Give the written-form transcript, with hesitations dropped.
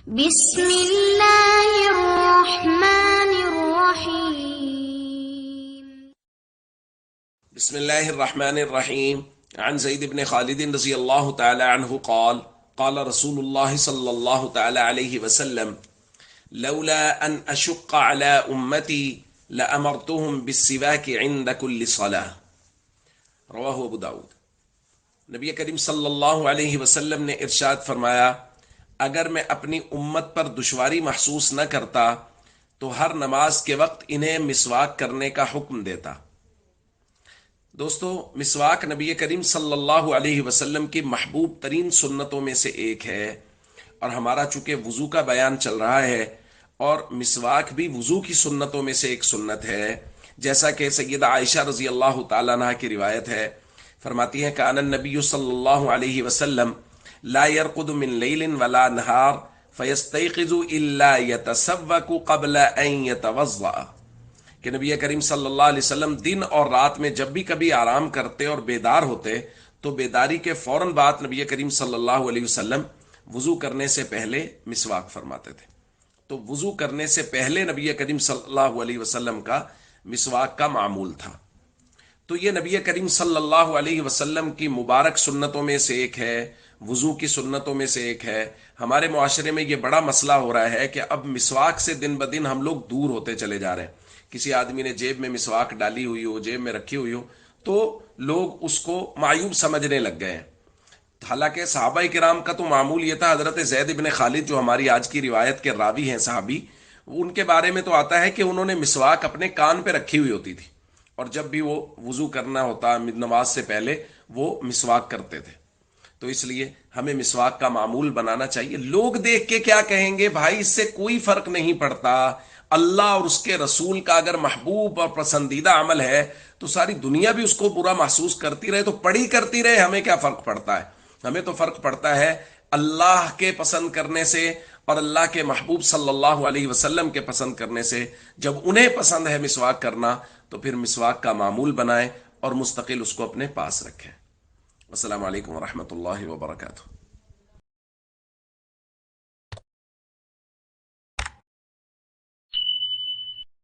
بسم اللہ الرحمن الرحیم. بسم اللہ الرحمن الرحیم. عن زید بن خالد رضی اللہ تعالی عنہ قال قال رسول اللہ صلی اللہ تعالی علیہ وسلم لولا ان اشق على امتی لامرتهم بالسواک عند كل صلاة. رواہ ابو داود. نبی کریم صلی اللہ علیہ وسلم نے ارشاد فرمایا، اگر میں اپنی امت پر دشواری محسوس نہ کرتا تو ہر نماز کے وقت انہیں مسواک کرنے کا حکم دیتا. دوستو، مسواک نبی کریم صلی اللہ علیہ وسلم کی محبوب ترین سنتوں میں سے ایک ہے، اور ہمارا چونکہ وضو کا بیان چل رہا ہے اور مسواک بھی وضو کی سنتوں میں سے ایک سنت ہے، جیسا کہ سیدہ عائشہ رضی اللہ تعالیٰ عنہ کی روایت ہے. فرماتی ہیں کہ ان النبی صلی اللہ علیہ وسلم لا يرقد من لیل ولا نہار فیستیقظ الا یتسوک قبل ان یتوضأ، کہ نبی کریم صلی اللہ علیہ وسلم دن اور رات میں جب بھی کبھی آرام کرتے اور بیدار ہوتے تو بیداری کے فوراً بعد نبی کریم صلی اللہ علیہ وسلم وضو کرنے سے پہلے مسواک فرماتے تھے. تو وضو کرنے سے پہلے نبی کریم صلی اللہ علیہ وسلم کا مسواک کا معمول تھا. تو یہ نبی کریم صلی اللہ علیہ وسلم کی مبارک سنتوں میں سے ایک ہے، وضو کی سنتوں میں سے ایک ہے. ہمارے معاشرے میں یہ بڑا مسئلہ ہو رہا ہے کہ اب مسواک سے دن بدن ہم لوگ دور ہوتے چلے جا رہے ہیں. کسی آدمی نے جیب میں مسواک ڈالی ہوئی ہو، جیب میں رکھی ہوئی ہو، تو لوگ اس کو معیوب سمجھنے لگ گئے ہیں. حالانکہ صحابہ کرام کا تو معمول یہ تھا. حضرت زید بن خالد جو ہماری آج کی روایت کے راوی ہیں صحابی، ان کے بارے میں تو آتا ہے کہ انہوں نے مسواک اپنے کان پہ رکھی ہوئی ہوتی تھی، اور جب بھی وہ وضو کرنا ہوتا نماز سے پہلے وہ مسواک کرتے تھے. تو اس لیے ہمیں مسواک کا معمول بنانا چاہیے. لوگ دیکھ کے کیا کہیں گے؟ بھائی اس سے کوئی فرق نہیں پڑتا. اللہ اور اس کے رسول کا اگر محبوب اور پسندیدہ عمل ہے تو ساری دنیا بھی اس کو برا محسوس کرتی رہے تو پڑھی کرتی رہے، ہمیں کیا فرق پڑتا ہے؟ ہمیں تو فرق پڑتا ہے اللہ کے پسند کرنے سے اور اللہ کے محبوب صلی اللہ علیہ وسلم کے پسند کرنے سے. جب انہیں پسند ہے مسواک کرنا تو پھر مسواک کا معمول بنائیں اور مستقل اس کو اپنے پاس رکھیں. السلام علیکم ورحمۃ اللہ وبرکاتہ.